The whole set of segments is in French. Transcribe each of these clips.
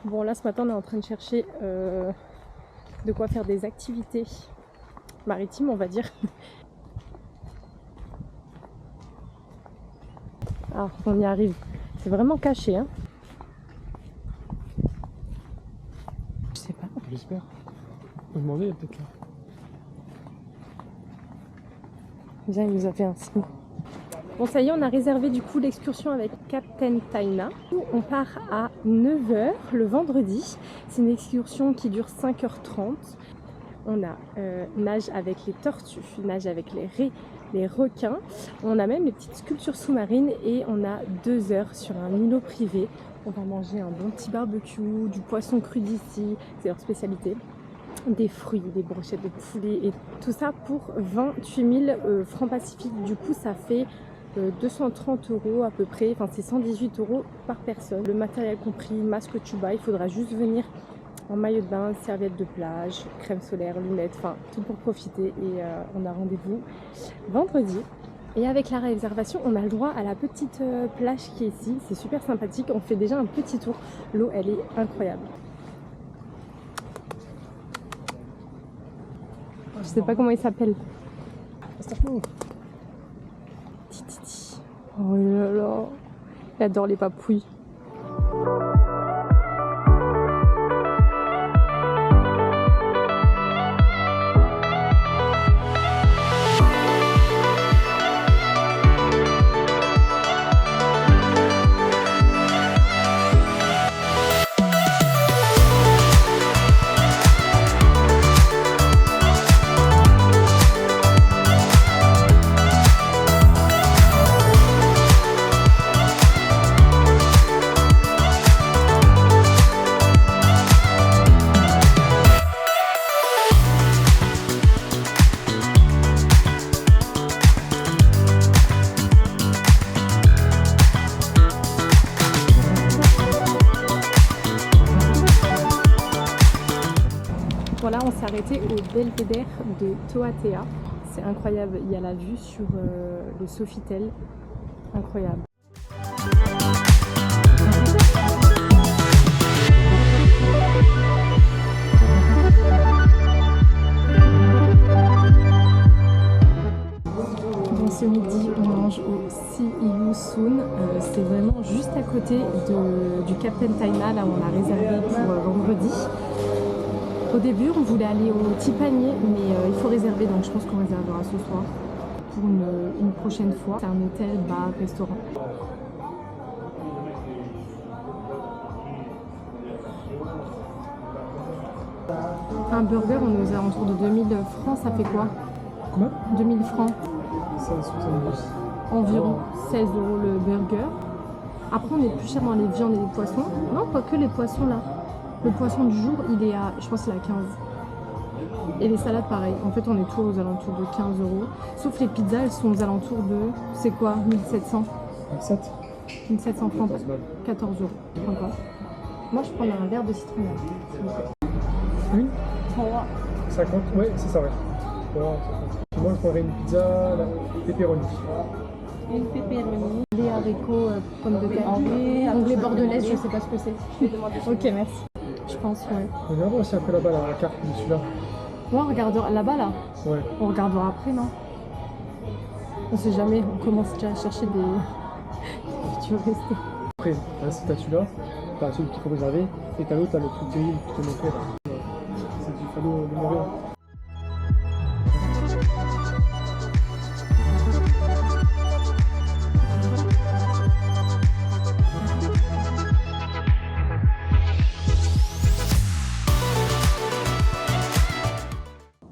Bon là ce matin on est en train de chercher de quoi faire des activités maritimes on va dire. Ah on y arrive, c'est vraiment caché hein. Je sais pas. J'espère. On va demander peut-être là. Bien il nous a fait un signe. Bon ça y est on a réservé du coup l'excursion avec Captain Taina. On part à 9 h le vendredi. C'est une excursion qui dure 5h30. On a nage avec les tortues, nage avec les raies, les requins. On a même les petites sculptures sous-marines et on a 2 heures sur un îlot privé. On va manger un bon petit barbecue, du poisson cru d'ici, c'est leur spécialité. Des fruits, des brochettes de poulet et tout ça pour 28 000 francs pacifiques. Du coup ça fait 230 € à peu près, enfin c'est 118 € par personne. Le matériel compris, masque tuba, il faudra juste venir en maillot de bain, serviette de plage, crème solaire, lunettes, enfin tout pour profiter et on a rendez-vous vendredi. Et avec la réservation, on a le droit à la petite plage qui est ici, c'est super sympathique, on fait déjà un petit tour, l'eau elle est incroyable. Je sais pas comment il s'appelle. Titi. Oh là là, il adore les papouilles. Voilà, on s'est arrêté au belvédère de Toatea. C'est incroyable, il y a la vue sur le Sofitel. Incroyable. Bon, ce midi, on mange au See You Soon. C'est vraiment juste à côté du Captain Taina, là où on a réservé pour vendredi. Au début, on voulait aller au petit panier, mais il faut réserver, donc je pense qu'on réservera ce soir pour une prochaine fois. C'est un hôtel, bar, restaurant. Un burger, on est aux alentours de 2000 francs, ça fait quoi? Combien? 2000 francs. 16,72. Environ 16 € le burger. Après, on est plus cher dans les viandes et les poissons. Non, pas que les poissons là. Le poisson du jour, il est à, je pense qu'il est à 15. Et les salades, pareil. En fait, on est tous aux alentours de 15 €. Sauf les pizzas, elles sont aux alentours de, c'est quoi, 1700 7. 1700 francs. 14 €. Encore. Moi, je prends un verre de citronnelle. Une 3. 50. Oui, c'est ça, ouais. Voilà, 50. Moi, je prendrais une pizza, pepperoni. Une pepperoni. Les haricots, pommes de terre. Anglais bordelaise, je sais pas ce que c'est. Ok, merci. Je pense, ouais. Regarde aussi après là-bas, la carte de celui-là. Ouais, on regardera là-bas, là. Ouais. On regardera après, non? On sait jamais, on commence déjà à chercher des... Tu veux rester? Après, là, si t'as celui-là, t'as celui qu'il faut réserver, et t'as l'autre, t'as le truc terrible qui te montrait là. C'est du fameux mémorial.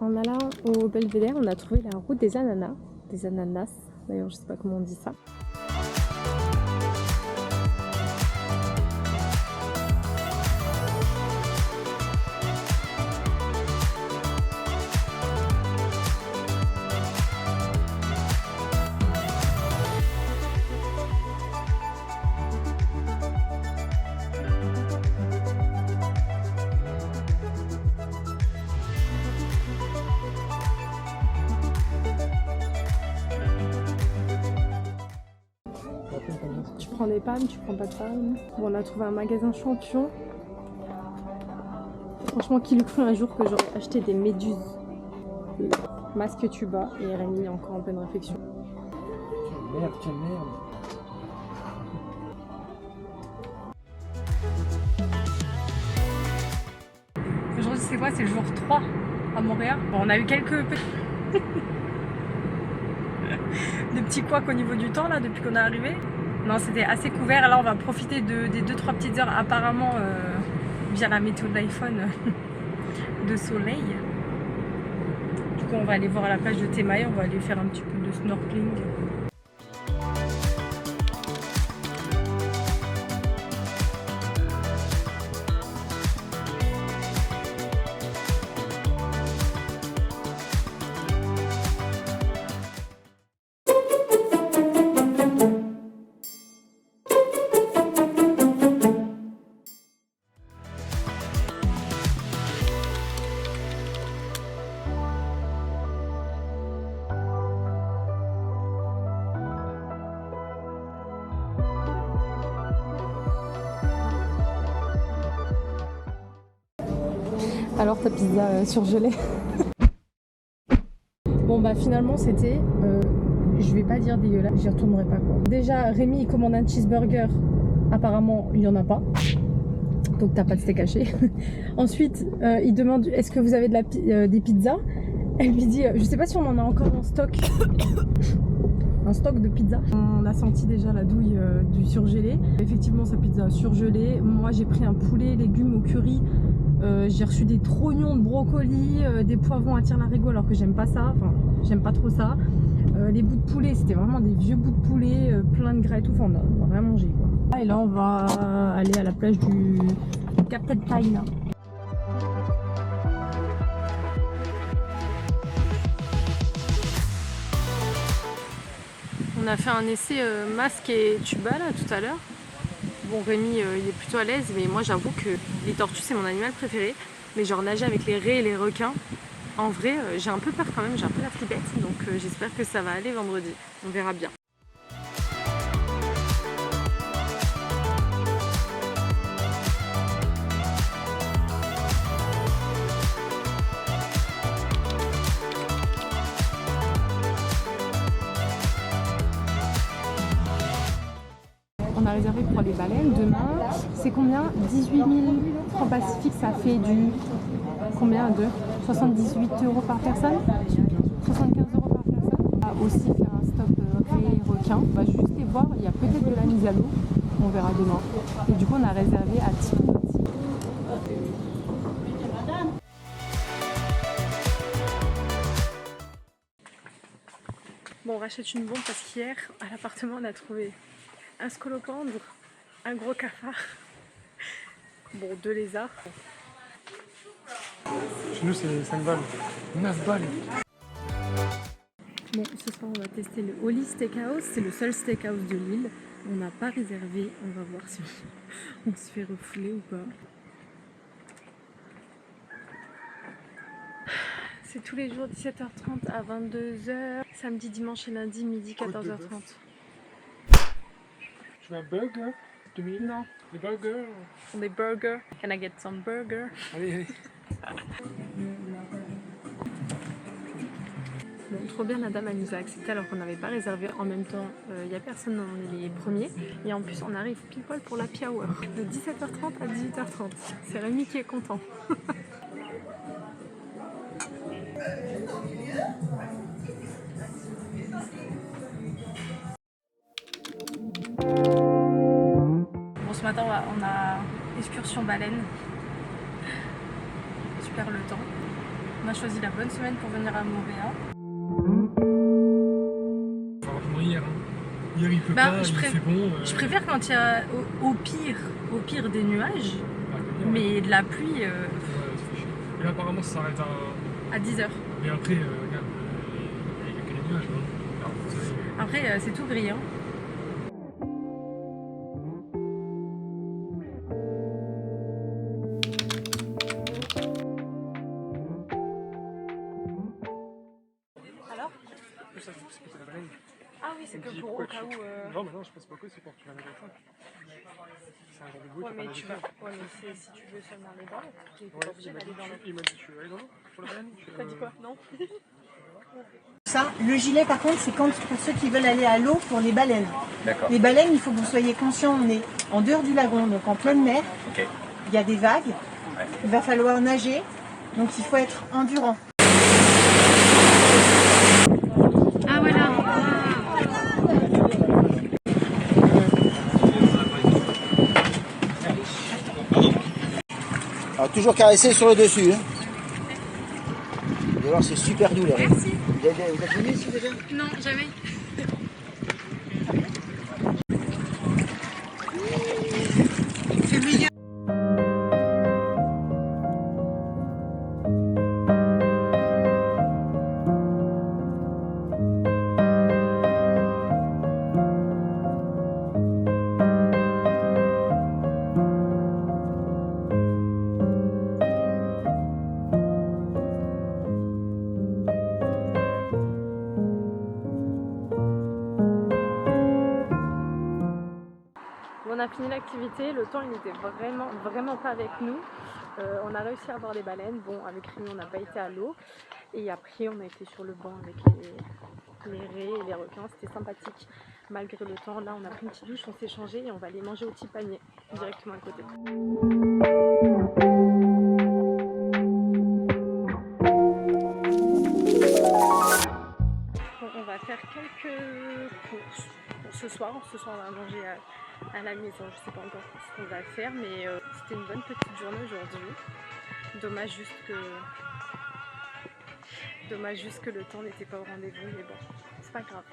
En allant au belvédère, on a trouvé la route des ananas. Des ananas, d'ailleurs je sais pas comment on dit ça. Tu prends des palmes, tu prends pas de palmes. Bon, on a trouvé un magasin champion. Franchement, qui l'eût cru un jour que j'aurais acheté des méduses masque tuba et Rémi est encore en pleine réflexion. Quelle merde. Aujourd'hui, c'est quoi? C'est le jour 3 à Montréal. Bon, on a eu quelques des petits couacs au niveau du temps là depuis qu'on est arrivé. Non, c'était assez couvert. Là, on va profiter des 2-3 petites heures apparemment via la météo de l'iPhone de soleil. Du coup, on va aller voir à la plage de Temaï. On va aller faire un petit peu de snorkeling. Alors ta pizza surgelée. Bon bah finalement c'était, je vais pas dire dégueulasse, j'y retournerai pas quoi. Déjà Rémi il commande un cheeseburger, apparemment il y en a pas, donc t'as pas de steak haché. Ensuite il demande est-ce que vous avez des pizzas. Elle lui dit je sais pas si on en a encore en stock. Un stock de pizza. On a senti déjà la douille du surgelé. Effectivement sa pizza surgelée. Moi j'ai pris un poulet légumes au curry. J'ai reçu des trognons de brocoli, des poivrons à tire-larigot alors que j'aime pas ça, enfin j'aime pas trop ça. Les bouts de poulet c'était vraiment des vieux bouts de poulet, plein de gras et tout, enfin on a rien mangé quoi. Et là on va aller à la plage du Captain Taina. On a fait un essai masque et tuba là tout à l'heure. Bon Rémi il est plutôt à l'aise mais moi j'avoue que les tortues c'est mon animal préféré. Mais genre nager avec les raies et les requins, en vrai j'ai un peu peur quand même, j'ai un peu la flippette. Donc j'espère que ça va aller vendredi, on verra bien. On a réservé pour les baleines demain. C'est combien? 18 000 francs pacifiques, ça fait du... Combien de 78 € par personne? 75 € par personne. On va aussi faire un stop raie requin. On va juste les voir, il y a peut-être de la mise à l'eau. On verra demain. Et du coup on a réservé à Timothy. Bon, on rachète une bombe parce qu'hier à l'appartement on a trouvé un scolopendre, un gros cafard, bon 2 lézards. Chez nous c'est 5 balles. 9 balles. Bon, ce soir on va tester le Holly Steakhouse, c'est le seul steakhouse de Lille. On n'a pas réservé, on va voir si on se fait refouler ou pas. C'est tous les jours 17h30 à 22h, samedi, dimanche et lundi, midi 14h30. Tu veux un burger? 2000? Non. Des burgers? Des burgers. Can I get some burger? Allez, allez. Bon, trop bien, la dame elle nous a accepté alors qu'on n'avait pas réservé. En même temps, il n'y a personne, on est les premiers. Et en plus, on arrive pile poil pour l'happy hour. De 17h30 à 18h30. C'est Rémi qui est content. Bon, ce matin, on a excursion baleine. Super le temps. On a choisi la bonne semaine pour venir à Montréal. Hier, hier il peut pas, il fait bon. Je préfère quand il y a au pire des nuages, mais de la pluie. Ouais, ça fait chier. Et là apparemment ça s'arrête à 10h. Mais après, regarde, il y a que les nuages. Hein. Après, c'est tout gris. Hein. Alors? Ça, c'est la baleine. Ah oui, c'est Il me que dit, pour au pourquoi cas où. Non, mais non, je passe pas que c'est pour que tu la mettes à 5. C'est un genre de bruit, Ouais, t'as pas mais, tu veux... d'ajusteur. ouais, mais si tu veux seulement aller dans l'eau, tu n'es pas Ouais, obligé d'aller dans l'eau. il m'a dit tu veux aller dans l'eau pour la baleine. T'as dit quoi? Non. Ça, le gilet par contre c'est quand pour ceux qui veulent aller à l'eau pour les baleines. D'accord. Les baleines, il faut que vous soyez conscient, on est en dehors du lagon, donc en pleine mer. Ok. Il y a des vagues, il va falloir nager, donc il faut être endurant. Ah voilà. Alors toujours caresser sur le dessus. Hein. Vous allez voir, c'est super doux là. Merci. Vous êtes venu ici déjà? Non, jamais. C'est meilleur. On a fini l'activité, le temps il n'était vraiment pas avec nous. On a réussi à voir des baleines. Bon, avec Rémi on n'a pas été à l'eau. Et après on a été sur le banc avec les raies et les requins, c'était sympathique. Malgré le temps, là on a pris une petite douche, on s'est changé et on va aller manger au petit panier, directement à côté. Bon, on va faire quelques courses pour ce soir. Ce soir on va manger à la maison, je sais pas encore ce qu'on va faire, mais c'était une bonne petite journée aujourd'hui. Dommage juste que le temps n'était pas au rendez-vous, mais bon, c'est pas grave.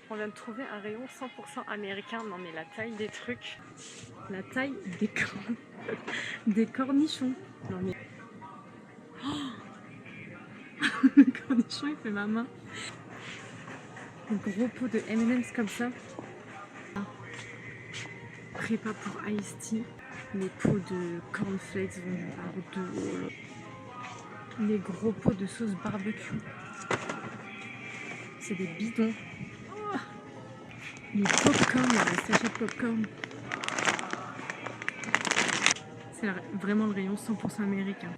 On vient de trouver un rayon 100% américain. Non mais la taille des trucs, la taille des cornichons. Non mais le cornichon il fait ma main. Un gros pot de M&M's comme ça. Prépa pour Ice Tea. Les pots de cornflakes vendus par 2 €. Les gros pots de sauce barbecue. C'est des bidons. Oh, les popcorn, les sachets de popcorn. C'est vraiment le rayon 100% américain.